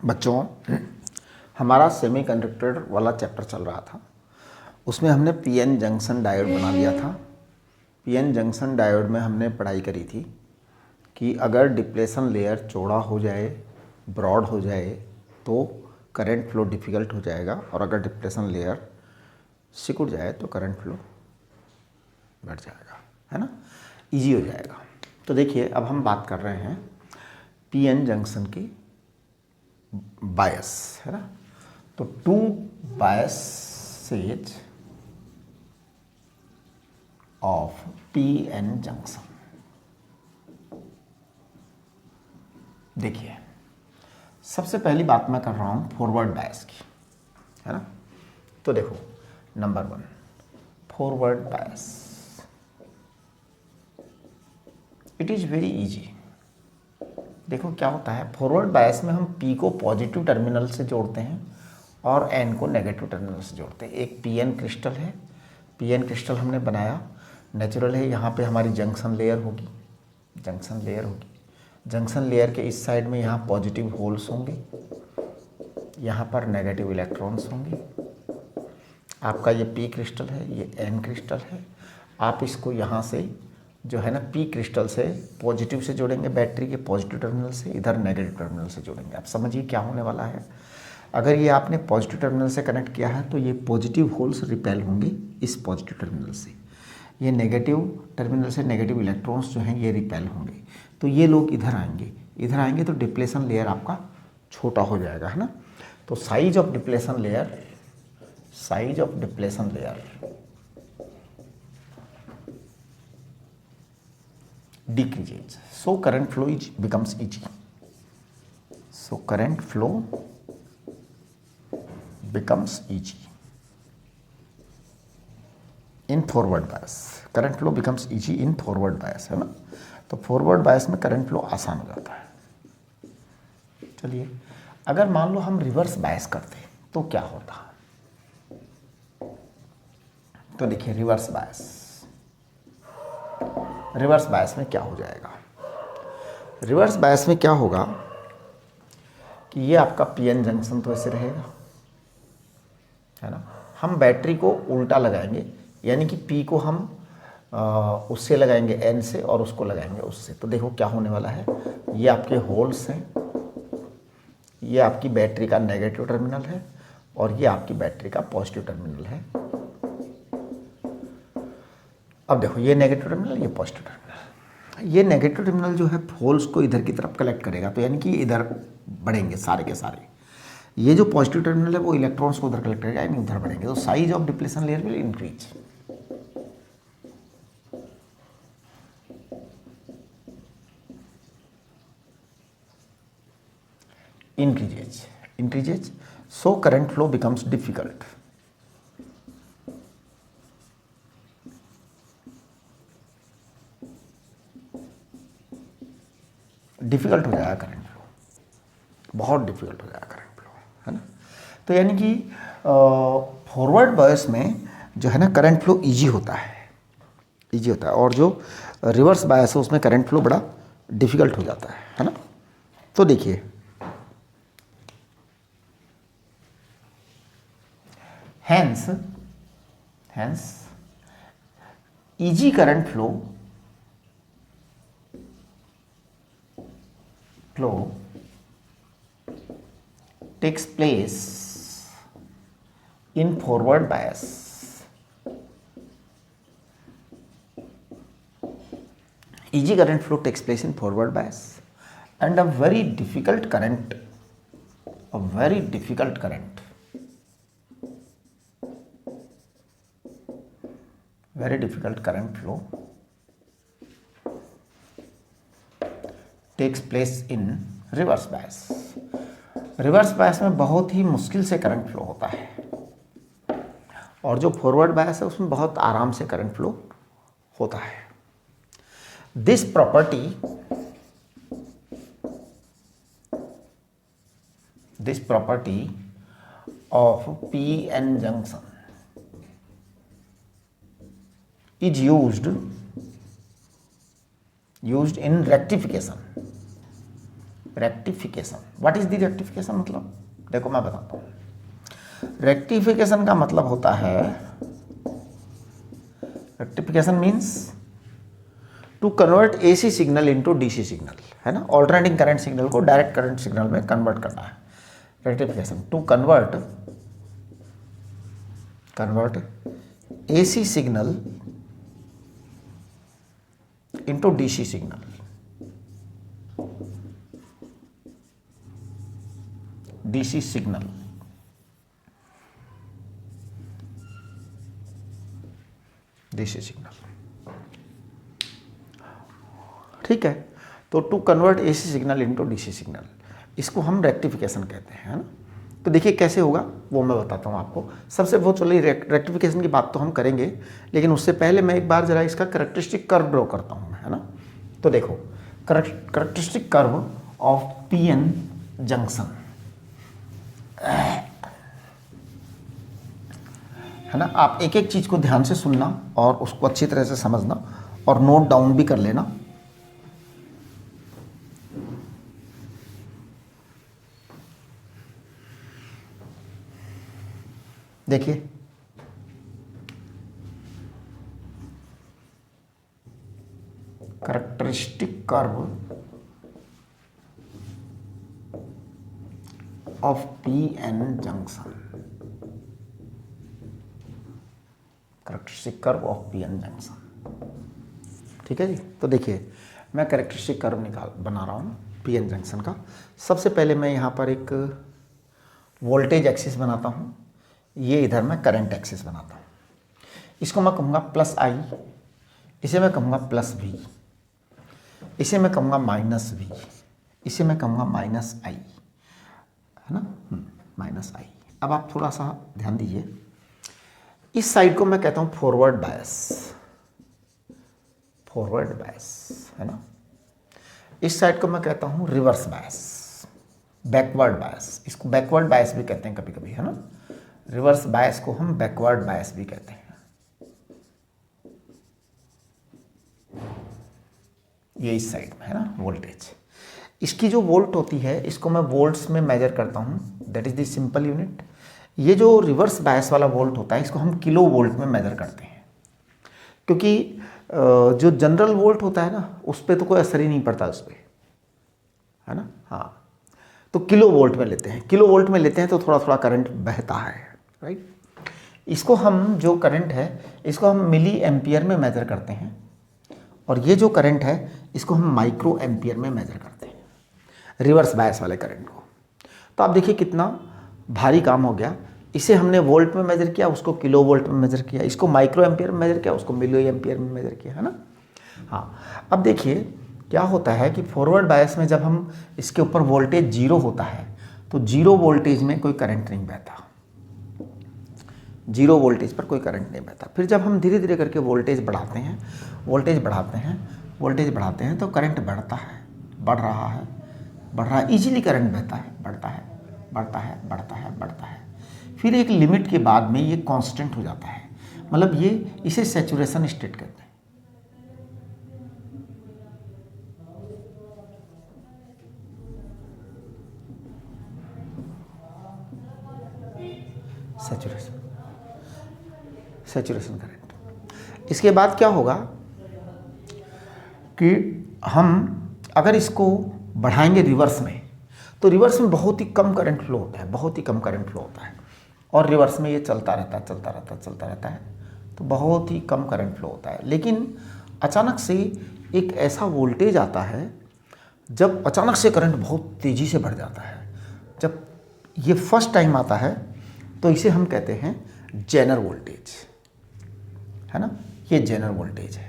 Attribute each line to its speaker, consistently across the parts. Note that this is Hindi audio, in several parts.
Speaker 1: बच्चों, हमारा सेमीकंडक्टर वाला चैप्टर चल रहा था। उसमें हमने पीएन जंक्शन डायोड बना लिया था। पीएन जंक्शन डायोड में हमने पढ़ाई करी थी कि अगर डिप्लेशन लेयर चौड़ा हो जाए, ब्रॉड हो जाए तो करंट फ्लो डिफ़िकल्ट हो जाएगा, और अगर डिप्लेशन लेयर सिकुड़ जाए तो करंट फ्लो बढ़ जाएगा, है ना, इजी हो जाएगा। तो देखिए, अब हम बात कर रहे हैं पीएन जंक्शन की बायस, है ना। तो two biases of PN junction. देखिए, सबसे पहली बात मैं कर रहा हूं फॉरवर्ड बायस की, है ना। तो देखो, number 1 forward bias, it is very easy. देखो क्या होता है, फॉरवर्ड बायस में हम पी को पॉजिटिव टर्मिनल से जोड़ते हैं और एन को नेगेटिव टर्मिनल से जोड़ते हैं। एक पीएन क्रिस्टल है, पीएन क्रिस्टल हमने बनाया, नेचुरल है। यहाँ पे हमारी जंक्शन लेयर होगी, जंक्शन लेयर होगी। जंक्शन लेयर के इस साइड में यहाँ पॉजिटिव होल्स होंगे, यहाँ पर नेगेटिव इलेक्ट्रॉन्स होंगे। आपका ये पी क्रिस्टल है, ये एन क्रिस्टल है। आप इसको यहाँ से जो है ना पी क्रिस्टल से पॉजिटिव से जोड़ेंगे, बैटरी के पॉजिटिव टर्मिनल से, इधर नेगेटिव टर्मिनल से जोड़ेंगे। आप समझिए क्या होने वाला है। अगर ये आपने पॉजिटिव टर्मिनल से कनेक्ट किया है तो ये पॉजिटिव होल्स रिपेल होंगे इस पॉजिटिव टर्मिनल से, ये नेगेटिव टर्मिनल से नेगेटिव इलेक्ट्रॉन्स जो हैं ये रिपेल होंगे। तो ये लोग इधर आएंगे, इधर आएंगे तो डिप्लेशन लेयर आपका छोटा हो जाएगा, है ना। तो size of depletion layer, size of depletion layer decreases, so current flow becomes easy. So current flow becomes easy in forward bias. Current flow becomes easy in forward bias, है ना। तो फॉरवर्ड बायस में करंट फ्लो आसान हो जाता है। चलिए, अगर मान लो हम रिवर्स बायस करते तो क्या होता। तो देखिए, रिवर्स बायस, रिवर्स बायस में क्या हो जाएगा। रिवर्स बायस में क्या होगा कि ये आपका पीएन जंक्शन तो ऐसे रहेगा, है ना। हम बैटरी को उल्टा लगाएंगे, यानी कि पी को हम उससे लगाएंगे एन से, और उसको लगाएंगे उससे। तो देखो क्या होने वाला है, ये आपके होल्स हैं, ये आपकी बैटरी का नेगेटिव टर्मिनल है, और ये आपकी बैटरी का पॉजिटिव टर्मिनल है। अब देखो, ये नेगेटिव टर्मिनल, ये पॉजिटिव टर्मिनल। ये नेगेटिव टर्मिनल जो है होल्स को इधर की तरफ कलेक्ट करेगा, तो यानी कि इधर बढ़ेंगे सारे के सारे। ये जो पॉजिटिव टर्मिनल है वो इलेक्ट्रॉन्स को उधर कलेक्ट करेगा, यानी उधर बढ़ेंगे। तो size of depletion layer will increase. increases, so current flow becomes difficult. Difficult हो जाएगा करंट फ्लो, बहुत डिफ़िकल्ट हो जाएगा करंट फ्लो, है ना। तो यानी कि फॉरवर्ड बायस में जो है ना करंट फ्लो इजी होता है, इजी होता है, और जो रिवर्स बायस है उसमें करंट फ्लो बड़ा डिफ़िकल्ट हो जाता है ना। तो देखिए, hence easy current flow takes place in forward bias. Easy current flow takes place in forward bias, and a very difficult current flow takes place in reverse bias. Reverse bias में बहुत ही मुश्किल से करंट फ्लो होता है, और जो फॉरवर्ड बायस है उसमें बहुत आराम से करंट फ्लो होता है। This property of PN junction is used in rectification rectification, what is the rectification मतलब, देखो मैं बताता हूँ। रेक्टिफिकेशन का मतलब होता है, rectification means to convert AC signal into DC signal, है ना, ऑल्टरनेटिंग करंट सिग्नल को डायरेक्ट करंट सिग्नल में कन्वर्ट करना है। Rectification to convert AC signal into DC signal, DC signal, DC signal, ठीक है। तो to convert AC signal into DC signal, इसको हम रेक्टिफिकेशन कहते हैं, है ना। तो देखिए कैसे होगा वो मैं बताता हूँ आपको। सबसे वो चलिए रेक्टिफिकेशन की बात तो हम करेंगे, लेकिन उससे पहले मैं एक बार जरा इसका कैरेक्टरिस्टिक कर्व ड्रॉ करता हूँ, है ना। तो देखो characteristic curve of PN junction, है ना। आप एक एक चीज़ को ध्यान से सुनना और उसको अच्छी तरह से समझना और नोट डाउन भी कर लेना। देखिए characteristic curve of PN junction, characteristic curve of PN junction, ठीक है जी। तो देखिए मैं कैरेक्टरिस्टिक कर्व बना रहा हूँ पीएन जंक्शन का। सबसे पहले मैं यहाँ पर एक वोल्टेज एक्सिस बनाता हूँ, ये इधर मैं करंट एक्सिस बनाता हूँ। इसको मैं कहूँगा प्लस आई, इसे मैं कहूँगा प्लस वी, इसे मैं कहूँगा माइनस वी, इसे मैं कहूँगा माइनस आई, है ना, माइनस आई। अब आप थोड़ा सा ध्यान दीजिए, इस साइड को मैं कहता हूँ फॉरवर्ड बायस, फॉरवर्ड बायस, है ना। इस साइड को मैं कहता हूँ रिवर्स बायस, बैकवर्ड बायस, इसको बैकवर्ड बायस भी कहते हैं कभी कभी, है ना। रिवर्स बायस को हम बैकवर्ड बायस भी कहते हैं। ये इस साइड में है ना वोल्टेज, इसकी जो वोल्ट होती है इसको मैं वोल्ट्स में मेजर करता हूँ, that is the simple unit. ये जो रिवर्स बायस वाला वोल्ट होता है इसको हम किलो वोल्ट में मेजर करते हैं, क्योंकि जो जनरल वोल्ट होता है ना उस पर तो कोई असर ही नहीं पड़ता उस पर, है ना। हाँ, तो किलो वोल्ट में लेते हैं, किलो वोल्ट में लेते हैं तो थोड़ा थोड़ा करंट बहता है, राइट। इसको हम जो करंट है इसको हम मिली एम्पियर में मेजर करते हैं, और ये जो करंट है इसको हम माइक्रो एम्पियर में मेजर करते हैं, रिवर्स बायस वाले करंट को। तो आप देखिए कितना भारी काम हो गया। इसे हमने वोल्ट में मेजर किया, उसको किलो वोल्ट में मेजर किया, इसको माइक्रो एम्पियर में मेजर किया, उसको मिली एम्पियर में मेजर किया, है ना। हाँ, अब देखिए क्या होता है कि फॉरवर्ड बायस में जब हम इसके ऊपर वोल्टेज जीरो होता है तो जीरो वोल्टेज में कोई करंट नहीं बहता, जीरो वोल्टेज पर कोई करंट नहीं बहता। फिर जब हम धीरे धीरे करके वोल्टेज बढ़ाते हैं, वोल्टेज बढ़ाते हैं, वोल्टेज बढ़ाते हैं तो करंट बढ़ता है, बढ़ रहा है, बढ़ रहा है, इजीली करंट बहता है, बढ़ता है, बढ़ता है, बढ़ता है, बढ़ता है। फिर एक लिमिट के बाद में ये कांस्टेंट हो जाता है, मतलब ये इसे सैचुरेशन स्टेट कहते हैं। Saturation, saturation current. इसके बाद क्या होगा कि हम अगर इसको बढ़ाएंगे रिवर्स में, तो रिवर्स में बहुत ही कम करंट फ्लो होता है, बहुत ही कम करंट फ्लो होता है, और रिवर्स में ये चलता रहता है, चलता रहता है, चलता रहता है, तो बहुत ही कम करंट फ्लो होता है। लेकिन अचानक से एक ऐसा वोल्टेज आता है जब अचानक से करंट बहुत तेज़ी से बढ़ जाता है। जब ये फर्स्ट टाइम आता है तो इसे हम कहते हैं जेनर वोल्टेज, है ना। ये जेनर वोल्टेज है,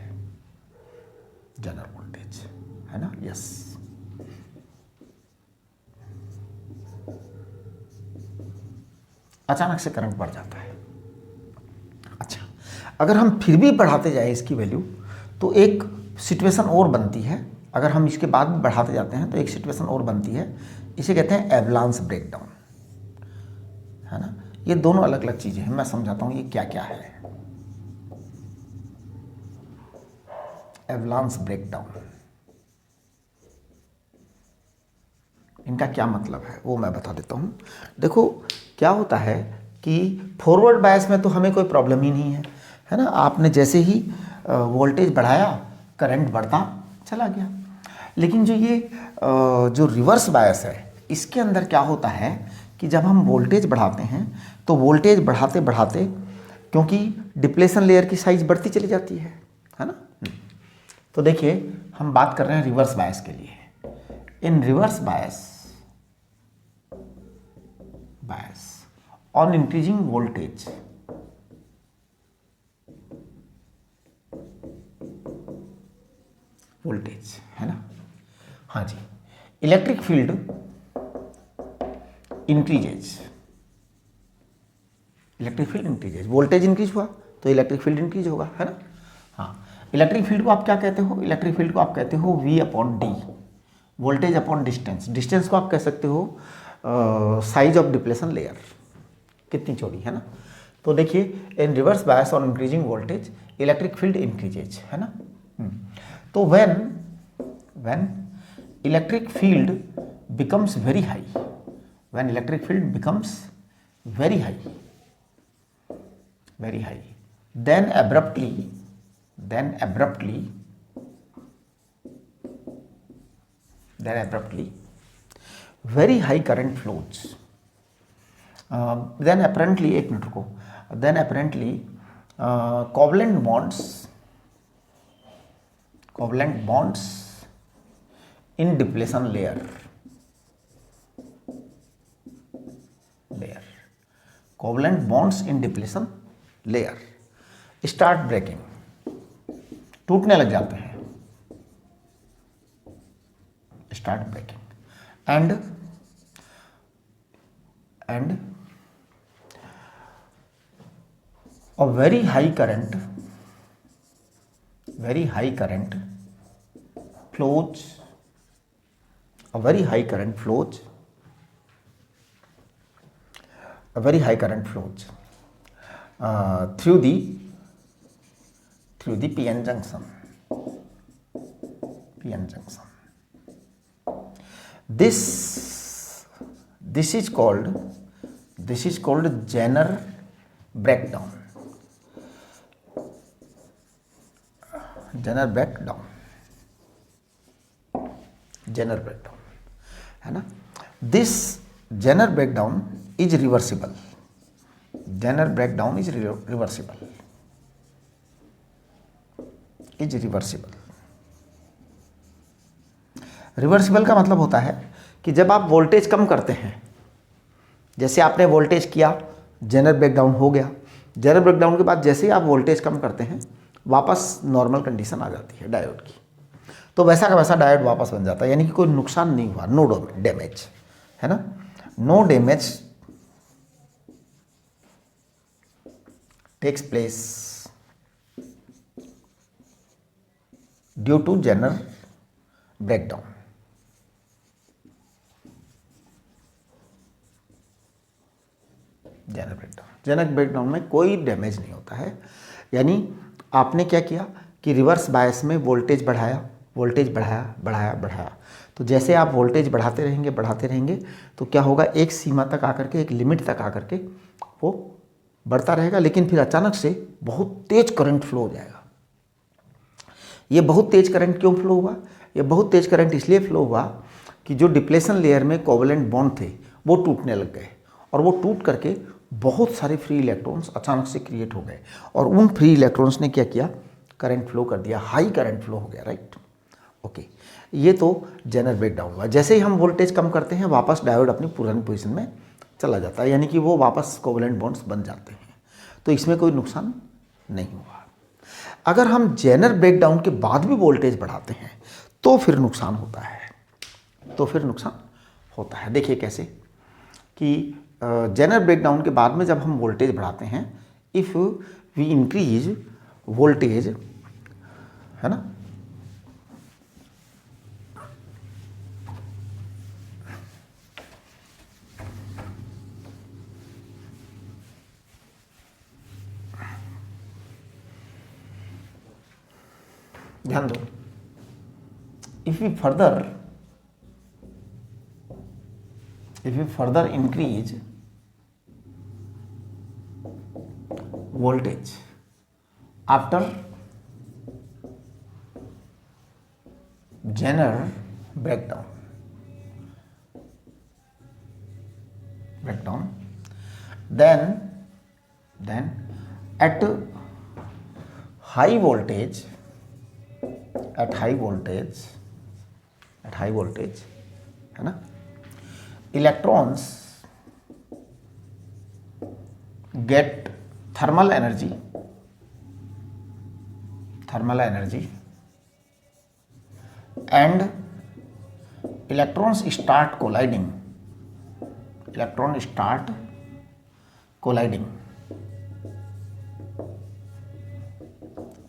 Speaker 1: जेनर वोल्टेज, है ना, यस। अचानक से करंट बढ़ जाता है। अच्छा, अगर हम फिर भी बढ़ाते जाए इसकी वैल्यू तो एक सिचुएशन और बनती है, अगर हम इसके बाद भी बढ़ाते जाते हैं तो एक सिचुएशन और बनती है, इसे कहते हैं एवलांस ब्रेकडाउन, है ना। ये दोनों अलग अलग चीज़ें हैं, मैं समझाता हूँ ये क्या क्या है। एवलांस ब्रेकडाउन, इनका क्या मतलब है वो मैं बता देता हूँ। देखो क्या होता है कि फॉरवर्ड बायस में तो हमें कोई प्रॉब्लम ही नहीं है, है ना। आपने जैसे ही वोल्टेज बढ़ाया करंट बढ़ता चला गया। लेकिन जो ये जो रिवर्स बायस है इसके अंदर क्या होता है कि जब हम वोल्टेज बढ़ाते हैं तो वोल्टेज बढ़ाते बढ़ाते, क्योंकि डिप्लेशन लेयर की साइज बढ़ती चली जाती है ना। तो देखिए हम बात कर रहे हैं रिवर्स बायस के लिए। In reverse bias on increasing voltage, है ना। हाँ जी, electric field increases, voltage increase हुआ तो इलेक्ट्रिक फील्ड इंक्रीज होगा, है ना। हाँ, इलेक्ट्रिक फील्ड को आप क्या कहते हो? इलेक्ट्रिक फील्ड को आप कहते हो V upon D, voltage upon distance. Distance को आप कह सकते हो साइज ऑफ डिप्लेशन लेयर, कितनी चौड़ी, है ना। तो देखिए in reverse bias on increasing voltage electric field increases, है ना। तो when electric field becomes very high, when electric field becomes very high, then abruptly very high current flows, then apparently एक मिनट रुको, then apparently covalent bonds in depletion layer covalent bonds in depletion layer start breaking, टूटने लग जाते हैं, start breaking, and a very high current flows, through the PN junction. This is called Zener breakdown. Zener breakdown, है ना। This Zener breakdown is reversible. Reversible का मतलब होता है कि जब आप वोल्टेज कम करते हैं, जैसे आपने वोल्टेज किया, जेनर ब्रेकडाउन हो गया, जेनर ब्रेकडाउन के बाद जैसे ही आप वोल्टेज कम करते हैं वापस नॉर्मल कंडीशन आ जाती है डायोड की, तो वैसा का वैसा डायोड वापस बन जाता है, यानी कि कोई नुकसान नहीं हुआ, नो डैमेज, है ना। No damage takes place due to zener breakdown. Zener breakdown में कोई डैमेज नहीं होता है, यानी आपने क्या किया कि रिवर्स बायस में वोल्टेज बढ़ाया, तो जैसे आप वोल्टेज बढ़ाते रहेंगे तो क्या होगा, एक सीमा तक आकर के, एक लिमिट तक आकर के वो बढ़ता रहेगा, लेकिन फिर अचानक से बहुत तेज करंट फ्लो हो जाएगा। ये बहुत तेज करंट क्यों फ्लो हुआ? ये बहुत तेज करंट इसलिए फ्लो हुआ कि जो डिप्लेशन लेयर में कोवेलेंट बॉन्ड थे वो टूटने लग गए, और वो टूट करके बहुत सारे फ्री इलेक्ट्रॉन्स अचानक से क्रिएट हो गए, और उन फ्री इलेक्ट्रॉन्स ने क्या किया, करंट फ्लो कर दिया, हाई करंट फ्लो हो गया, राइट। ओके, ये तो जेनर ब्रेकडाउन हुआ। जैसे ही हम वोल्टेज कम करते हैं वापस डायोड अपनी पुरानी पोजीशन में चला जाता है, यानी कि वो वापस कोवेलेंट बॉन्ड्स बन जाते हैं, तो इसमें कोई नुकसान नहीं हुआ। अगर हम जेनर ब्रेकडाउन के बाद भी वोल्टेज बढ़ाते हैं तो फिर नुकसान होता है, देखिए कैसे कि जेनर ब्रेकडाउन के बाद में जब हम वोल्टेज बढ़ाते हैं, इफ़ वी इंक्रीज वोल्टेज, है ना, ध्यान दो, if we further if you further increase voltage after Zener breakdown, then at high voltage, है ना, electrons get thermal energy and electrons start colliding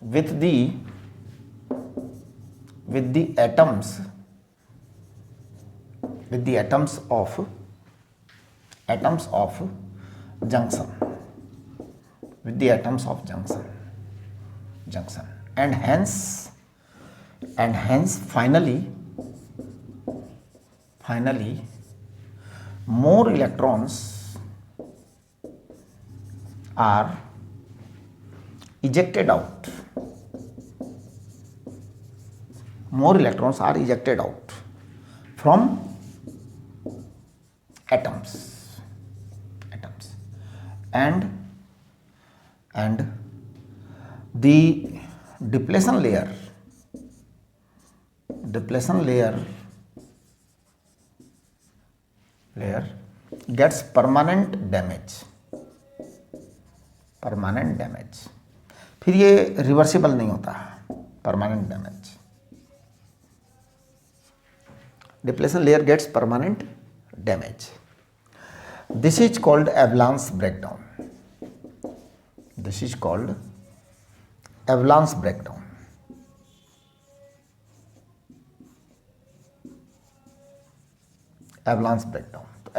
Speaker 1: with the atoms of junction, and hence finally more electrons are ejected out from atoms and the depletion layer gets permanent damage, फिर ये रिवर्सिबल नहीं होता, permanent damage. Depletion layer gets permanent damage. This is called avalanche breakdown. तो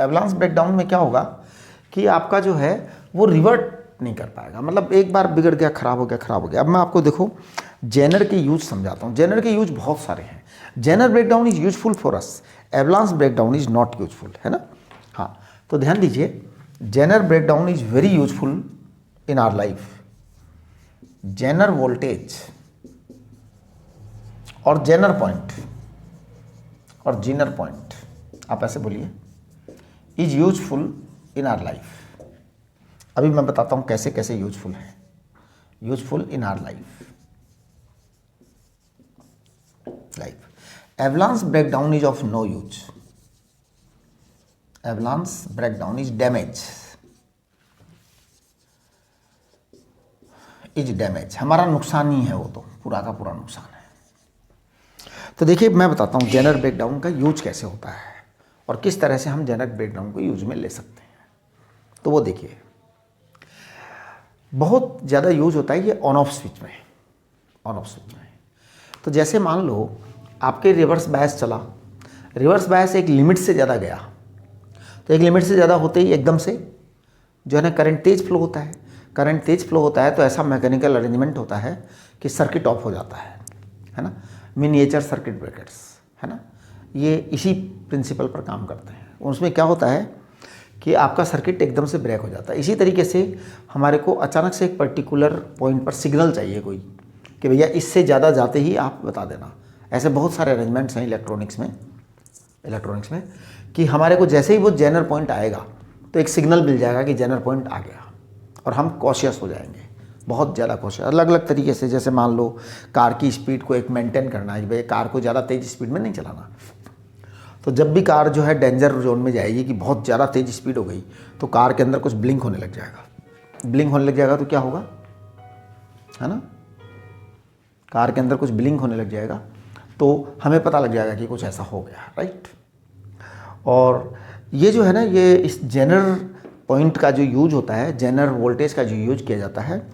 Speaker 1: एवलांस ब्रेकडाउन में क्या होगा कि आपका जो है वो रिवर्ट नहीं कर पाएगा, मतलब एक बार बिगड़ गया, खराब हो गया. अब मैं आपको देखो जेनर के यूज समझाता हूँ. जेनर के यूज बहुत सारे हैं. Zener breakdown is useful for us, avalanche breakdown is not useful, है ना. हाँ, तो ध्यान दीजिए, zener breakdown is very useful in our life. Zener voltage और जेनर पॉइंट आप ऐसे बोलिए, is useful in our life. अभी मैं बताता हूँ कैसे कैसे यूजफुल है. Useful in our life. Avalanche breakdown is of no use. Avalanche breakdown is damage. हमारा नुकसान ही है, वो तो पूरा का पूरा नुकसान है. तो देखिए मैं बताता हूँ जेनर ब्रेकडाउन का यूज कैसे होता है और किस तरह से हम जेनर ब्रेकडाउन को यूज में ले सकते हैं. तो वो देखिए, बहुत ज़्यादा यूज होता है ये ऑन ऑफ स्विच में. तो जैसे मान लो आपके रिवर्स बायस चला, रिवर्स बायस एक लिमिट से ज़्यादा गया, तो एक लिमिट से ज़्यादा होते ही एकदम से जो है ना करंट तेज फ्लो होता है. तो ऐसा मैकेनिकल अरेंजमेंट होता है कि सर्किट ऑफ हो जाता है ना. मिनिएचर सर्किट ब्रेकर्स, है ना, ये इसी प्रिंसिपल पर काम करते हैं. उसमें क्या होता है कि आपका सर्किट एकदम से ब्रेक हो जाता है. इसी तरीके से हमारे को अचानक से एक पर्टिकुलर पॉइंट पर सिग्नल चाहिए कोई कि भैया इससे ज़्यादा जाते ही आप बता देना. ऐसे बहुत सारे अरेंजमेंट्स हैं इलेक्ट्रॉनिक्स में कि हमारे को जैसे ही वो जेनर पॉइंट आएगा तो एक सिग्नल मिल जाएगा कि जेनर पॉइंट आ गया और हम कॉशियस हो जाएंगे, बहुत ज़्यादा कॉशियस. अलग अलग तरीके से, जैसे मान लो कार की स्पीड को एक मेंटेन करना है, भाई कार को ज़्यादा तेज़ स्पीड में नहीं चलाना. तो जब भी कार जो है डेंजर जोन में जाएगी कि बहुत ज़्यादा तेज़ स्पीड हो गई, तो कार के अंदर कुछ ब्लिंक होने लग जाएगा. तो क्या होगा, है ना, कार के अंदर कुछ ब्लिंक होने लग जाएगा तो हमें पता लग जाएगा कि कुछ ऐसा हो गया, राइट. और ये जो है ना, ये इस जेनर पॉइंट का जो यूज होता है, जेनर वोल्टेज का जो यूज किया जाता है,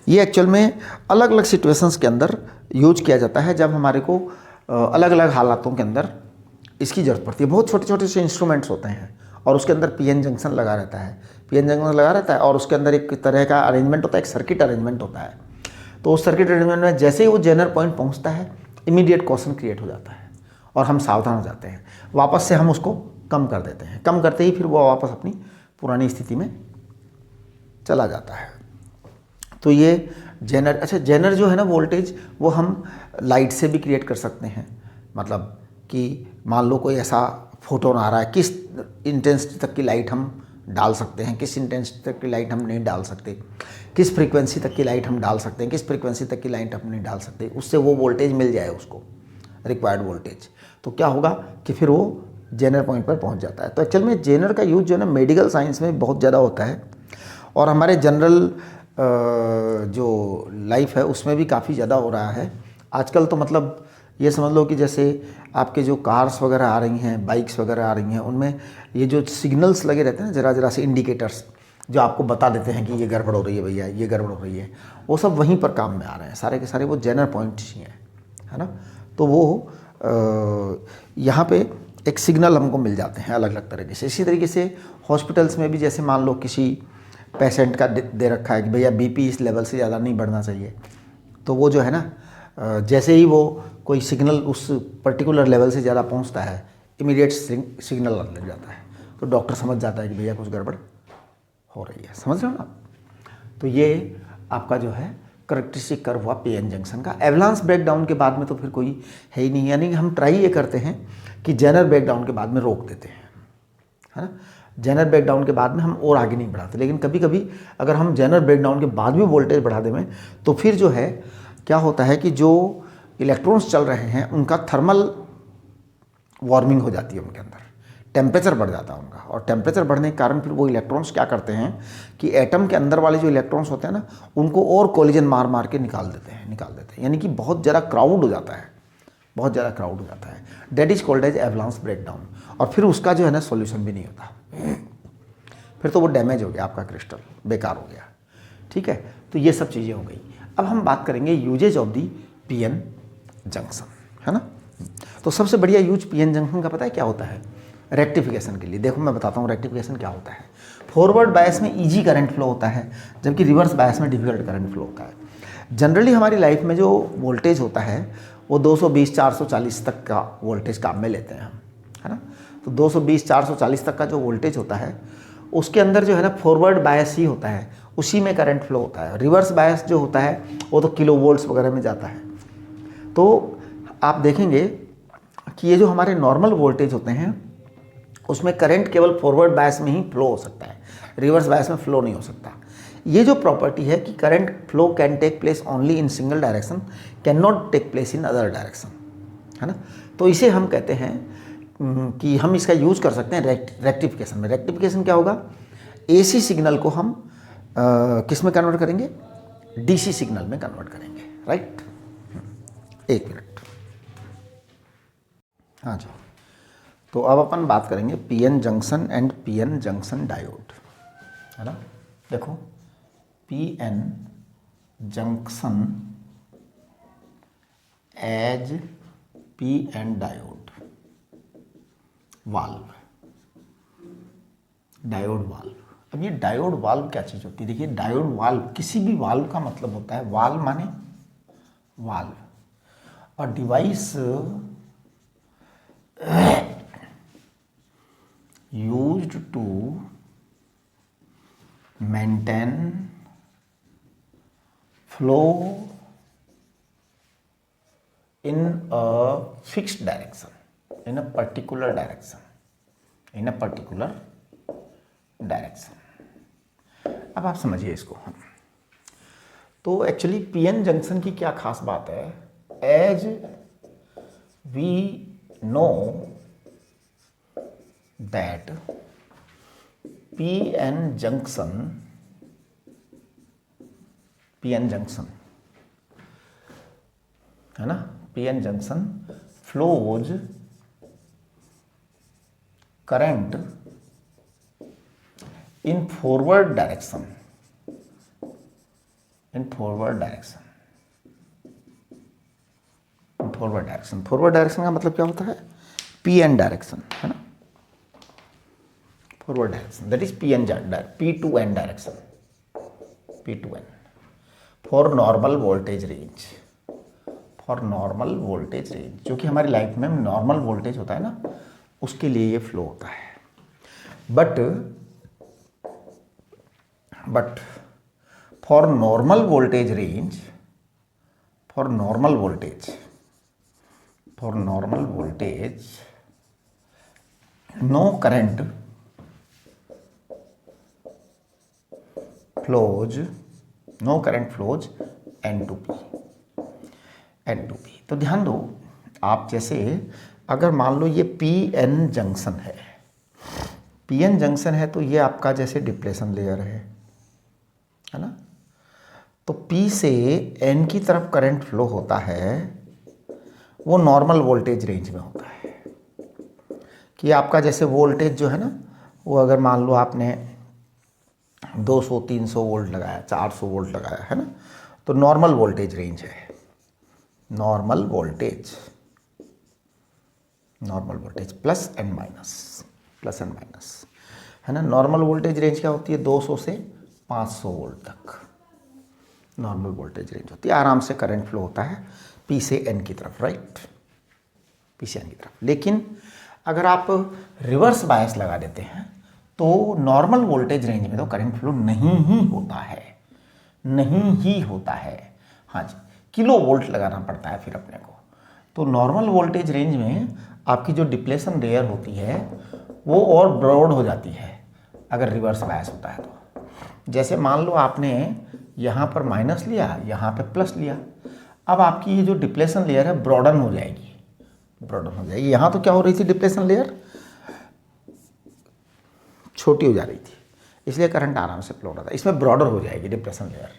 Speaker 1: ये एक्चुअल में अलग अलग सिचुएशंस के अंदर यूज किया जाता है जब हमारे को अलग अलग हालातों के अंदर इसकी ज़रूरत पड़ती है. बहुत छोटे छोटे से इंस्ट्रूमेंट्स होते हैं और उसके अंदर पीएन जंक्शन लगा रहता है, और उसके अंदर एक तरह का अरेंजमेंट होता है, एक सर्किट अरेंजमेंट होता है. तो उस सर्किट अरेंजमेंट में जैसे ही वो जेनर पॉइंट पहुंचता है, इमीडिएट कॉशन क्रिएट हो जाता है और हम सावधान हो जाते हैं. वापस से हम उसको कम कर देते हैं। कम करते ही फिर वो वापस अपनी पुरानी स्थिति में चला जाता है। तो ये जेनर, अच्छा जेनर जो है ना वोल्टेज, वो हम लाइट से भी क्रिएट कर सकते हैं। मतलब कि मान लो कोई ऐसा फोटोन आ रहा है, किस इंटेंसिटी तक की लाइट हम डाल सकते हैं, किस इंटेंसिटी तक की लाइट हम नहीं डाल सकते, किस फ्रीक्वेंसी तक की लाइट हम डाल सकते हैं, किस फ्रीक्वेंसी तक की लाइट हम नहीं डाल सकते, उससे वो वोल्टेज मिल जाए उसको, रिक्वायर्ड वोल्टेज। तो क्या होगा कि फिर वो जेनर पॉइंट पर पहुंच जाता है। तो एक्चुअल में जेनर का यूज़ जो है ना मेडिकल साइंस में बहुत ज़्यादा होता है, और हमारे जनरल जो लाइफ है उसमें भी काफ़ी ज़्यादा हो रहा है आजकल। तो मतलब ये समझ लो कि जैसे आपके जो कार्स वगैरह आ रही हैं, बाइक्स वगैरह आ रही हैं, उनमें ये जो सिग्नल्स लगे रहते हैं ना, ज़रा ज़रा से इंडिकेटर्स जो आपको बता देते हैं कि ये गड़बड़ हो रही है भैया, ये गड़बड़ हो रही है, वो सब वहीं पर काम में आ रहे हैं। सारे के सारे वो जेनर पॉइंट्स ही हैं, है ना। तो वो यहाँ पे एक सिग्नल हमको मिल जाते हैं अलग अलग तरीके से। इसी तरीके से हॉस्पिटल्स में भी जैसे मान लो किसी पेशेंट का दे रखा है कि भैया बीपी इस लेवल से ज़्यादा नहीं बढ़ना चाहिए, तो वो जो है ना जैसे ही वो कोई सिग्नल उस पर्टिकुलर लेवल से ज़्यादा पहुंचता है, इमीडिएट सिग्नल लग जाता है, तो डॉक्टर समझ जाता है कि भैया कुछ गड़बड़ हो रही है। समझ रहे हो ना। तो ये आपका जो है करेक्टरिस्टिक कर्व हुआ पीएन जंक्शन का। एवलांस ब्रेकडाउन के बाद में तो फिर कोई है ही नहीं, यानी कि हम ट्राई ये करते हैं कि जेनर ब्रेकडाउन के बाद में रोक देते हैं, है ना। जेनर ब्रेकडाउन के बाद में हम और आगे नहीं बढ़ाते, लेकिन कभी कभी अगर हम जेनर ब्रेकडाउन के बाद भी वोल्टेज बढ़ा दें तो फिर जो है क्या होता है कि जो इलेक्ट्रॉन्स चल रहे हैं उनका थर्मल वार्मिंग हो जाती है, उनके अंदर टेम्परेचर बढ़ जाता है उनका, और टेम्परेचर बढ़ने के कारण फिर वो इलेक्ट्रॉन्स क्या करते हैं कि एटम के अंदर वाले जो इलेक्ट्रॉन्स होते हैं ना, उनको और कोलिजन मार मार के निकाल देते हैं, यानी कि बहुत ज़्यादा क्राउड हो जाता है, बहुत ज़्यादा क्राउड हो जाता है। That is called as avalanche breakdown. और फिर उसका जो है ना सॉल्यूशन भी नहीं होता, फिर तो वो डैमेज हो गया, आपका क्रिस्टल बेकार हो गया। ठीक है, तो ये सब चीज़ें हो गई। अब हम बात करेंगे usages of the PN junction, है ना। तो सबसे बढ़िया यूज पीएन जंक्शन का पता है क्या होता है? रेक्टिफिकेशन के लिए। देखो मैं बताता हूँ रेक्टिफिकेशन क्या होता है। फॉरवर्ड बायस में इजी करंट फ्लो होता है, जबकि रिवर्स बायस में डिफिकल्ट करंट फ्लो होता है। जनरली हमारी लाइफ में जो वोल्टेज होता है वो 220 440 तक का वोल्टेज काम में लेते हैं हम, है ना। तो 220 440 तक का जो वोल्टेज होता है उसके अंदर जो है ना फॉरवर्ड बायस ही होता है, उसी में करंट फ्लो होता है। रिवर्स बायस जो होता है वो तो किलो वोल्ट्स वगैरह में जाता है। तो आप देखेंगे कि ये जो हमारे नॉर्मल वोल्टेज होते हैं उसमें करंट केवल फॉरवर्ड बायस में ही फ्लो हो सकता है, रिवर्स बायस में फ्लो नहीं हो सकता। ये जो प्रॉपर्टी है कि current flow can take place only in single direction, can not take place in other direction, है ना। तो इसे हम कहते हैं कि हम इसका यूज़ कर सकते हैं रेक्टिफिकेशन में। रेक्टिफिकेशन क्या होगा? एसी सिग्नल को हम किस में कन्वर्ट करेंगे? डीसी सिग्नल में कन्वर्ट करेंगे, राइट। एक मिनट, हाँ जी। तो अब अपन बात करेंगे PN junction and PN junction diode, है ना। देखो PN junction as PN diode valve, diode valve. अब ये डायोड वाल्व क्या चीज़ होती है? देखिए डायोड वाल्व, किसी भी वाल्व का मतलब होता है, वाल्व माने वाल्व, और device used to maintain flow in a fixed direction, in a particular direction, in a particular direction। अब आप समझिए इसको। तो एक्चुअली पीएन जंक्शन की क्या खास बात है? As we know that PN junction है ना, PN junction flows current in forward direction, forward direction का मतलब क्या होता है? PN डायरेक्शन, है ना, forward direction, that is P2N direction, P2N for normal voltage range, जो कि हमारी लाइफ में नॉर्मल वोल्टेज होता है ना, उसके लिए ये फ्लो होता है। But for normal voltage range, for normal voltage no current flows N2P। तो ध्यान दो, आप जैसे अगर मान लो ये PN जंक्शन है, PN जंक्शन है तो ये आपका जैसे डिप्लेशन लेयर है ना। तो P से N की तरफ करंट फ्लो होता है, वो नॉर्मल वोल्टेज रेंज में होता है। कि आपका जैसे वोल्टेज जो है ना, वो अगर मान लो आपने 200-300 वोल्ट लगाया, 400 वोल्ट लगाया है ना, तो नॉर्मल वोल्टेज रेंज है। Normal voltage plus and minus है ना। नॉर्मल वोल्टेज रेंज क्या होती है? 200 से 500 वोल्ट तक नॉर्मल वोल्टेज रेंज होती है। आराम से करंट फ्लो होता है P से N की तरफ, राइट, P से N की तरफ। लेकिन अगर आप रिवर्स बायस लगा देते हैं तो नॉर्मल वोल्टेज रेंज में तो करंट फ्लो नहीं ही होता है। हाँ जी, किलो वोल्ट लगाना पड़ता है फिर अपने को। तो नॉर्मल वोल्टेज रेंज में आपकी जो डिप्लेशन लेयर होती है वो और ब्रॉड हो जाती है अगर रिवर्स बायस होता है तो। जैसे मान लो आपने यहाँ पर माइनस लिया, यहाँ पे प्लस लिया, अब आपकी ये जो डिप्लेशन लेयर है ब्रॉडन हो जाएगी। यहाँ तो क्या हो रही थी, डिप्लेशन लेयर छोटी हो जा रही थी, इसलिए करंट आराम से फ्लो हो रहा था। इसमें ब्रॉडर हो जाएगी डिप्रेशन लेयर,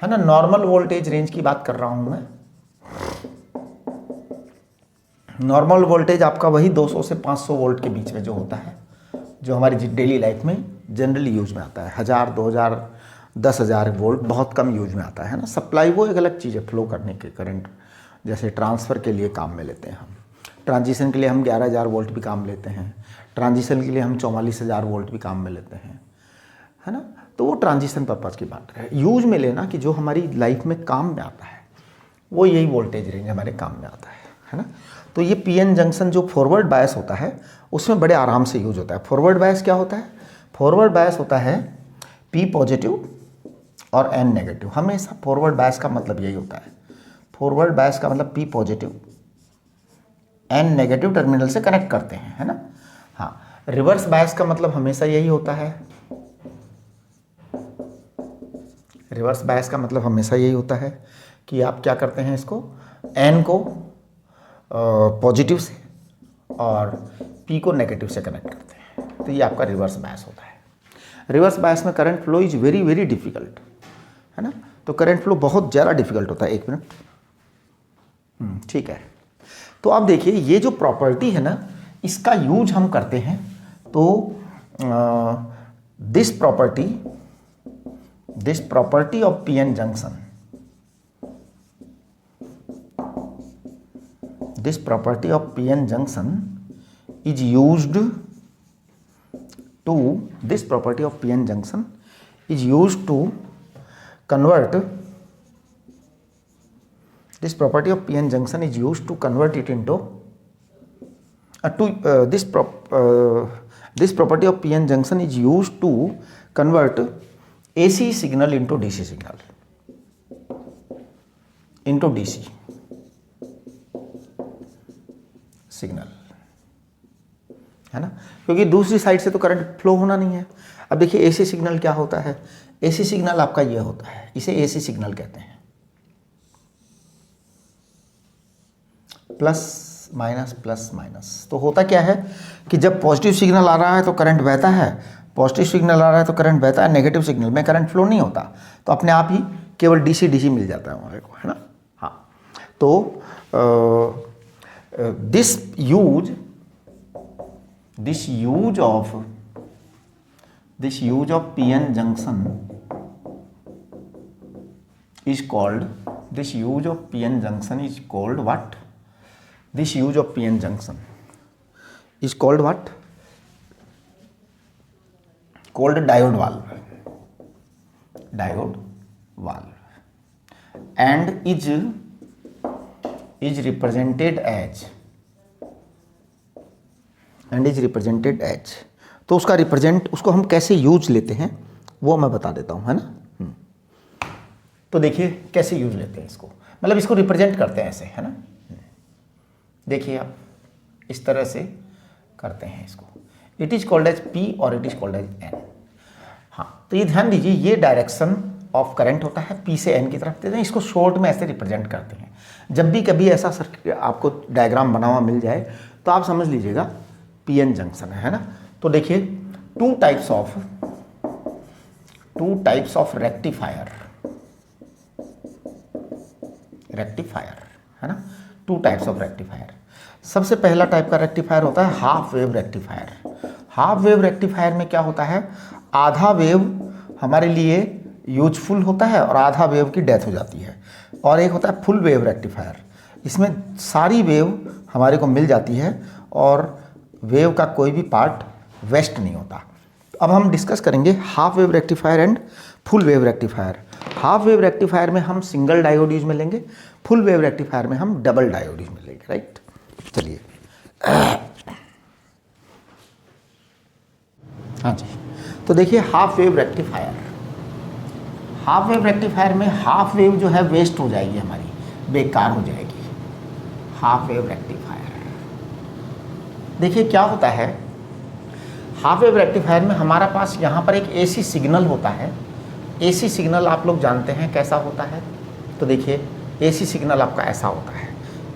Speaker 1: है ना। नॉर्मल वोल्टेज रेंज की बात कर रहा हूं मैं। नॉर्मल वोल्टेज आपका वही 200 से 500 वोल्ट के बीच में जो होता है, जो हमारी डेली लाइफ में जनरली यूज में आता है। 1000, 2000, 10,000 वोल्ट बहुत कम यूज में आता है ना। सप्लाई वो एक अलग चीज़ है, फ्लो करने के करंट, जैसे ट्रांसफ़र के लिए काम में लेते हैं हम। ट्रांजिशन के लिए हम 11,000 वोल्ट भी काम लेते हैं। ट्रांजिशन के लिए हम 44,000 वोल्ट भी काम में लेते हैं, है ना। तो वो ट्रांजिशन पर्पज़ की बात है। यूज में लेना कि जो हमारी लाइफ में काम में आता है, वो यही वोल्टेज रेंज हमारे काम में आता है ना। तो ये PN जंक्शन जो फॉरवर्ड बायस होता है उसमें बड़े आराम से यूज होता है। फॉरवर्ड बायस क्या होता है? फॉरवर्ड बायस होता है P पॉजिटिव और N नेगेटिव। हमेशा फॉरवर्ड बायस का मतलब यही होता है। फॉरवर्ड बायस का मतलब P positive N negative terminal से कनेक्ट करते हैं, है ना। हाँ, रिवर्स बायस का मतलब हमेशा यही होता है। रिवर्स बायस का मतलब हमेशा यही होता है कि आप क्या करते हैं, इसको N को पॉजिटिव से और P को नेगेटिव से कनेक्ट करते हैं। तो ये आपका रिवर्स बायस होता है। रिवर्स बायस में current flow is very very difficult, है ना। तो करंट फ्लो बहुत ज़्यादा डिफिकल्ट होता है। एक मिनट, ठीक है। तो आप देखिए ये जो प्रॉपर्टी है ना, इसका यूज हम करते हैं। तो this property of PN junction, this property of PN junction is used to convert this property of PN junction is used to convert it into this property of PN junction is used to convert AC signal into DC signal into DC signal, है ना। क्योंकि दूसरी साइड से तो करंट फ्लो होना नहीं है। अब देखिए AC सिग्नल क्या होता है? AC सिग्नल आपका ये होता है, इसे AC सिग्नल कहते हैं। Plus minus. तो होता क्या है कि जब पॉजिटिव सिग्नल आ रहा है तो करंट बहता है, पॉजिटिव सिग्नल आ रहा है तो करंट बहता है, नेगेटिव सिग्नल में करंट फ्लो नहीं होता, तो अपने आप ही केवल DC मिल जाता है हमारे को, है ना। हाँ, तो this use of PN junction is called what? This use of PN junction is called what? Called diode valve and is represented as and is represented as. तो उसका रिप्रेजेंट, उसको हम कैसे यूज लेते हैं वो मैं बता देता हूँ, है ना। तो देखिए कैसे यूज लेते हैं इसको, मतलब इसको रिप्रेजेंट करते हैं ऐसे, है ना। देखिए आप इस तरह से करते हैं इसको, it is called as P और it is called as N. हाँ, तो ये ध्यान दीजिए, ये डायरेक्शन ऑफ करंट होता है, पी से एन की तरफ देते हैं, इसको शॉर्ट में ऐसे रिप्रेजेंट करते हैं। जब भी कभी ऐसा सर्किट आपको डायग्राम बना हुआ मिल जाए तो आप समझ लीजिएगा पी एन जंक्शन है ना। तो देखिए टू टाइप्स ऑफ रेक्टिफायर है ना, टू टाइप्स ऑफ रेक्टिफायर। सबसे पहला टाइप का रेक्टिफायर होता है half wave rectifier. Half wave rectifier में क्या होता है, आधा वेव हमारे लिए यूजफुल होता है और आधा वेव की डेथ हो जाती है। और एक होता है फुल वेव रेक्टिफायर, इसमें सारी वेव हमारे को मिल जाती है और वेव का कोई भी पार्ट वेस्ट नहीं होता। अब हम डिस्कस करेंगे half wave rectifier and full wave rectifier. Half wave rectifier में हम सिंगल डायोड यूज में लेंगे, फुल वेव रेक्टिफायर में हम डबल डायोड यूज में लेंगे, राइट। चलिए हाँ जी, तो देखिए half wave rectifier, half wave rectifier में हाफ वेव जो है वेस्ट हो जाएगी, हमारी बेकार हो जाएगी। हाफ वेव रेक्टिफायर, देखिए क्या होता है, हाफ वेव रेक्टिफायर में हमारा पास यहाँ पर एक एसी सिग्नल होता है। एसी सिग्नल आप लोग जानते हैं कैसा होता है, तो देखिए एसी सिग्नल आपका ऐसा होता है,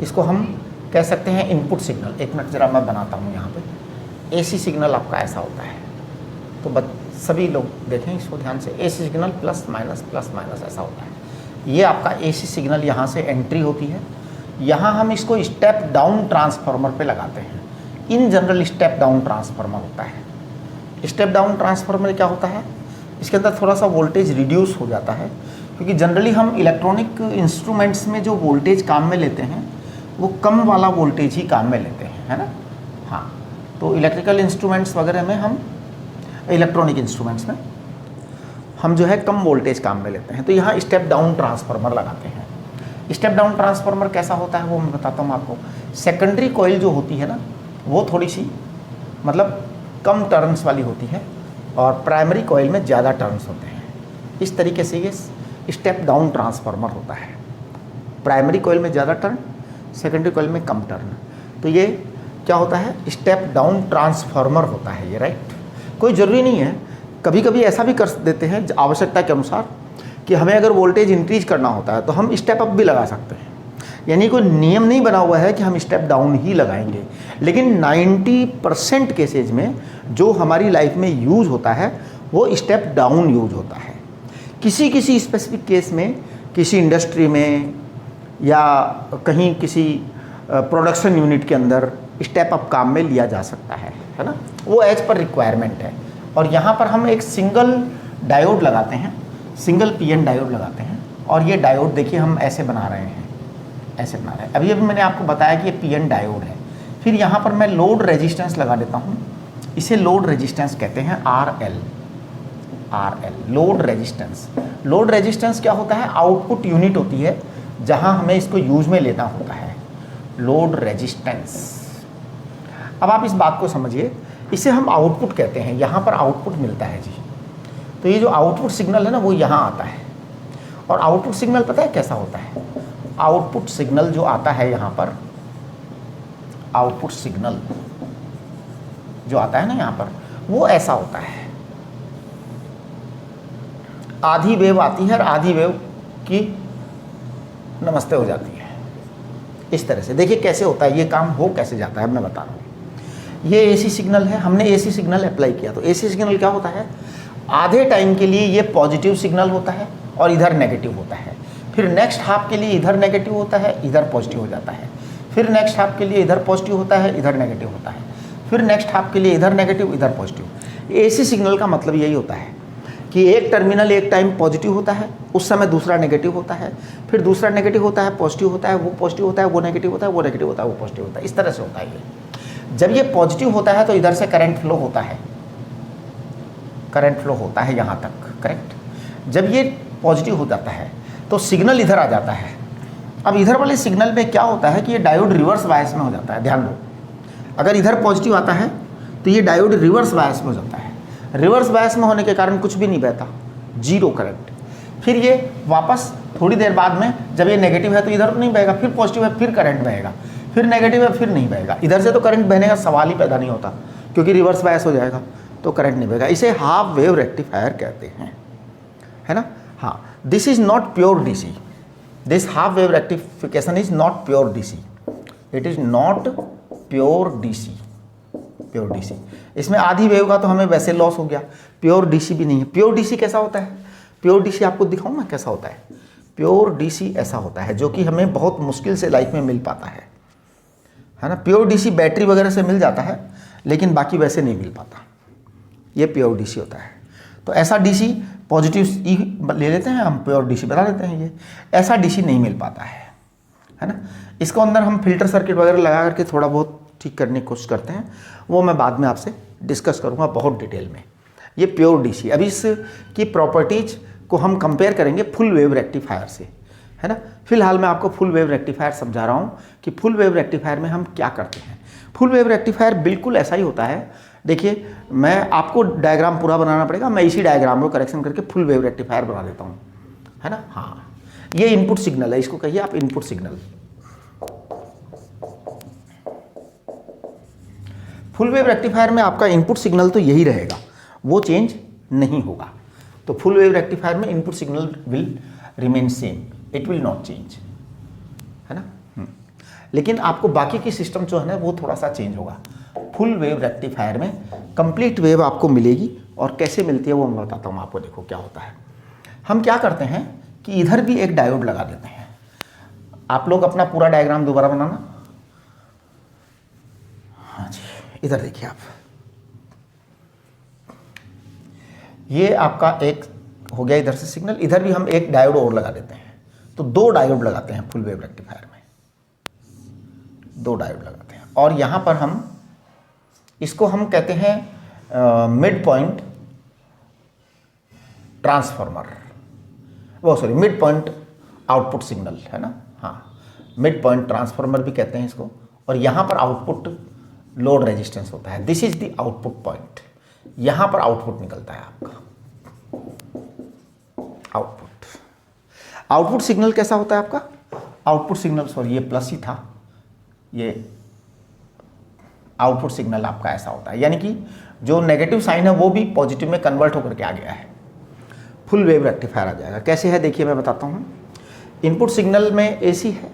Speaker 1: इसको हम कह सकते हैं इनपुट सिग्नल। एक मिनट ज़रा मैं बनाता हूँ यहाँ पे। एसी सिग्नल आपका ऐसा होता है, तो सभी लोग देखें इसको ध्यान से। एसी सिग्नल प्लस माइनस ऐसा होता है। ये आपका एसी सिग्नल यहाँ से एंट्री होती है, यहाँ हम इसको स्टेप डाउन ट्रांसफार्मर पे लगाते हैं। In general step down transformer होता है। स्टेप डाउन ट्रांसफार्मर क्या होता है, इसके अंदर थोड़ा सा वोल्टेज रिड्यूस हो जाता है, क्योंकि जनरली हम इलेक्ट्रॉनिक इंस्ट्रूमेंट्स में जो वोल्टेज काम में लेते हैं वो कम वाला वोल्टेज ही काम में लेते हैं, है ना। हाँ, तो इलेक्ट्रिकल इंस्ट्रूमेंट्स वगैरह में हम, इलेक्ट्रॉनिक इंस्ट्रूमेंट्स में हम जो है कम वोल्टेज काम में लेते हैं, तो यहाँ स्टेप डाउन ट्रांसफार्मर लगाते हैं। स्टेप डाउन ट्रांसफार्मर कैसा होता है वो मैं बताता हूँ आपको। सेकेंडरी कॉइल जो होती है ना वो थोड़ी सी मतलब कम टर्न्स वाली होती है और प्राइमरी कॉइल में ज़्यादा टर्न्स होते हैं। इस तरीके से ये स्टेप डाउन ट्रांसफार्मर होता है। प्राइमरी कॉइल में ज़्यादा टर्न, सेकेंडरी कॉइल में कम टर्न, तो ये क्या होता है, स्टेप डाउन ट्रांसफार्मर होता है ये, राइट। कोई ज़रूरी नहीं है, कभी कभी ऐसा भी कर देते हैं आवश्यकता के अनुसार कि हमें अगर वोल्टेज इंक्रीज करना होता है तो हम स्टेप अप भी लगा सकते हैं। यानी कोई नियम नहीं बना हुआ है कि हम स्टेप डाउन ही लगाएंगे, लेकिन 90% केसेज में जो हमारी लाइफ में यूज़ होता है वो स्टेप डाउन यूज होता है। किसी किसी स्पेसिफिक केस में, किसी इंडस्ट्री में या कहीं किसी प्रोडक्शन यूनिट के अंदर स्टेप अप काम में लिया जा सकता है ना, वो एज पर रिक्वायरमेंट है। और यहाँ पर हम एक सिंगल डायोड लगाते हैं, सिंगल पीएन डायोड लगाते हैं, और ये डायोड देखिए हम ऐसे बना रहे हैं, ऐसे बना रहे हैं। अभी मैंने आपको बताया कि ये पीएन डायोड है। फिर यहाँ पर मैं लोड रेजिस्टेंस लगा देता हूँ, इसे लोड रेजिस्टेंस कहते हैं, RL load resistance. Load resistance क्या होता है, आउटपुट यूनिट होती है जहाँ हमें इसको यूज में लेना होता है, लोड रेजिस्टेंस। अब आप इस बात को समझिए, इसे हम आउटपुट कहते हैं, यहाँ पर आउटपुट मिलता है जी। तो ये जो आउटपुट सिग्नल है ना वो यहाँ आता है, और आउटपुट सिग्नल पता है कैसा होता है, आउटपुट सिग्नल जो आता है यहाँ पर, आउटपुट सिग्नल जो आता है ना यहाँ पर, वो ऐसा होता है, आधी वेव आती है और आधी वेव की नमस्ते हो जाती है। इस तरह से देखिए कैसे होता है, ये काम हो कैसे जाता है मैं बता रहा हूँ। ये एसी सिग्नल है, हमने एसी सिग्नल अप्लाई किया, तो एसी सिग्नल क्या होता है, आधे टाइम के लिए ये पॉजिटिव सिग्नल होता है और इधर नेगेटिव होता है। फिर नेक्स्ट हाफ के लिए इधर नेगेटिव होता है, इधर पॉजिटिव हो जाता है। फिर नेक्स्ट हाफ के लिए इधर पॉजिटिव होता है, इधर नेगेटिव होता है। फिर नेक्स्ट हाफ के लिए इधर नेगेटिव, इधर पॉजिटिव। एसी सिग्नल का मतलब यही होता है कि एक टर्मिनल एक टाइम पॉजिटिव होता है, उस समय दूसरा नेगेटिव होता है, फिर दूसरा नेगेटिव होता है, पॉजिटिव होता है, वो पॉजिटिव होता है, वो नेगेटिव होता है, वो नेगेटिव होता है, वो पॉजिटिव होता है। इस तरह से होता है ये। जब ये पॉजिटिव होता है तो इधर से करंट फ्लो होता है, करंट फ्लो होता है यहाँ तक, करेक्ट। जब ये पॉजिटिव हो जाता है तो सिग्नल इधर आ जाता है। अब इधर वाले सिग्नल में क्या होता है कि ये डायोड रिवर्स बायस में हो जाता है। ध्यान दो, अगर इधर पॉजिटिव आता है तो ये डायोड रिवर्स बायस में हो जाता है। रिवर्स बायस में होने के कारण कुछ भी नहीं बहता, जीरो करंट। फिर ये वापस थोड़ी देर बाद में जब ये नेगेटिव है तो इधर नहीं बहेगा, फिर पॉजिटिव है फिर करंट बहेगा, फिर नेगेटिव है फिर नहीं बहेगा। इधर से तो करंट बहने का सवाल ही पैदा नहीं होता क्योंकि रिवर्स बायस हो जाएगा तो करंट नहीं बहेगा। इसे हाफ वेव रेक्टिफायर कहते हैं, है ना। हाँ, this is not pure DC, this half wave rectification is not pure DC, it is not pure DC, pure DC. इसमें आधी वेव का तो हमें वैसे लॉस हो गया, प्योर डीसी भी नहीं है। प्योर डीसी कैसा होता है? प्योर डीसी आपको दिखाऊं मैं कैसा होता है। प्योर डीसी ऐसा होता है जो कि हमें बहुत मुश्किल से लाइफ में मिल पाता है ना। प्योर डीसी बैटरी वगैरह से मिल जाता है लेकिन बाकी वैसे नहीं मिल पाता, ये प्योर डीसी होता है। तो ऐसा डीसी पॉजिटिव ई ले लेते हैं हम, प्योर डीसी बना लेते हैं। ये ऐसा डीसी नहीं मिल पाता है ना। इसको अंदर हम फिल्टर सर्किट वगैरह लगा करके थोड़ा बहुत ठीक करने की कोशिश करते हैं, वो मैं बाद में आपसे डिस्कस करूँगा बहुत डिटेल में। ये प्योर डीसी। अभी इसकी प्रॉपर्टीज को हम कंपेयर करेंगे फुल वेव रेक्टिफायर से, है ना। फिलहाल मैं आपको फुल वेव रेक्टिफायर समझा रहा हूँ कि फुल वेव रेक्टिफायर में हम क्या करते हैं। फुल वेव रेक्टिफायर बिल्कुल ऐसा ही होता है। देखिए, मैं आपको डायग्राम पूरा बनाना पड़ेगा, मैं इसी डायग्राम को करेक्शन करके फुल वेव रेक्टिफायर बना देता हूँ, है ना। हाँ, ये इनपुट सिग्नल है, इसको कहिए आप input signal. Full wave rectifier में आपका इनपुट सिग्नल तो यही रहेगा, वो चेंज नहीं होगा। तो फुल वेव रेक्टिफायर में input signal will remain same, it will not change, है ना। लेकिन आपको बाकी की सिस्टम जो है ना वो थोड़ा सा चेंज होगा। फुल वेव रेक्टिफायर में कंप्लीट वेव आपको मिलेगी, और कैसे मिलती है वो मैं बताता हूँ आपको। देखो क्या होता है, हम क्या करते हैं कि इधर भी एक डायोड लगा देते हैं। आप लोग अपना पूरा डायग्राम दोबारा बनाना। हाँ जी, इधर देखिए आप, ये आपका एक हो गया इधर से सिग्नल, इधर भी हम एक डायोड और लगा देते हैं। तो दो डायोड लगाते हैं फुल वेव रेक्टिफायर में, दो डायोड लगाते हैं। और यहां पर हम इसको हम कहते हैं मिड पॉइंट ट्रांसफार्मर, वो sorry mid point output signal, है ना। हाँ, मिड पॉइंट ट्रांसफार्मर भी कहते हैं इसको। और यहां पर आउटपुट लोड रेजिस्टेंस होता है, this is the output point. यहां पर आउटपुट निकलता है आपका आउटपुट सिग्नल कैसा होता है आपका आउटपुट सिग्नल, सॉरी ये प्लस ही था, ये आउटपुट सिग्नल आपका ऐसा होता है, यानी कि जो नेगेटिव साइन है वो भी पॉजिटिव में कन्वर्ट होकर के आ गया है, फुल वेव रेक्टिफायर आ जाएगा। कैसे है देखिए मैं बताता हूँ। इनपुट सिग्नल में एसी है,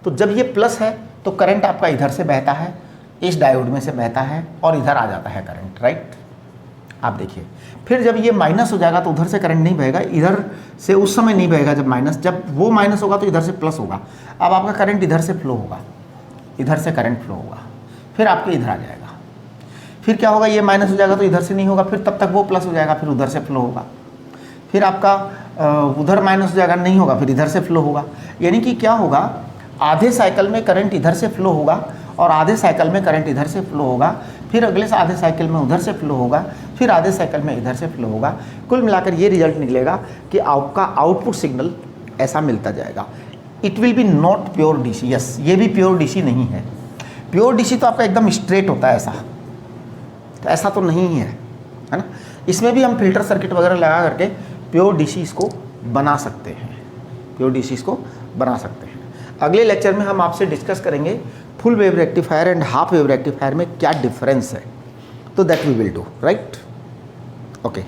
Speaker 1: तो जब ये प्लस है तो करंट आपका इधर से बहता है, इस डायोड में से बहता है और इधर आ जाता है करंट, राइट। आप देखिए, फिर जब ये माइनस हो जाएगा तो उधर से करंट नहीं बहेगा, इधर से उस समय नहीं बहेगा जब माइनस, जब वो माइनस होगा तो इधर से प्लस होगा। अब आपका करंट इधर से फ्लो होगा, इधर से करंट फ्लो होगा, फिर आपके इधर आ जाएगा। फिर क्या होगा, ये माइनस हो जाएगा तो इधर से नहीं होगा, फिर तब तक वो प्लस हो जाएगा, फिर उधर से फ्लो होगा। फिर आपका उधर माइनस हो जाएगा, नहीं होगा, फिर इधर से फ्लो होगा। यानी कि क्या होगा, आधे साइकिल में करंट इधर से फ्लो होगा और आधे साइकिल में करंट इधर से फ्लो होगा, फिर अगले आधे साइकिल में उधर से फ्लो होगा, फिर आधे साइकिल में इधर से फ्लो होगा। कुल मिलाकर ये रिजल्ट निकलेगा कि आपका आउटपुट सिग्नल ऐसा मिलता जाएगा। It will be not pure DC, yes, ये भी प्योर डीसी नहीं है। प्योर डीसी तो आपका एकदम स्ट्रेट होता है ऐसा, तो ऐसा तो नहीं है ना। इसमें भी हम फिल्टर सर्किट वगैरह लगा करके प्योर डीसी इसको बना सकते हैं, प्योर डीसी इसको बना सकते हैं। अगले लेक्चर में हम आपसे डिस्कस करेंगे full wave rectifier and half wave rectifier में क्या डिफरेंस है, तो that we will do, right. Okay.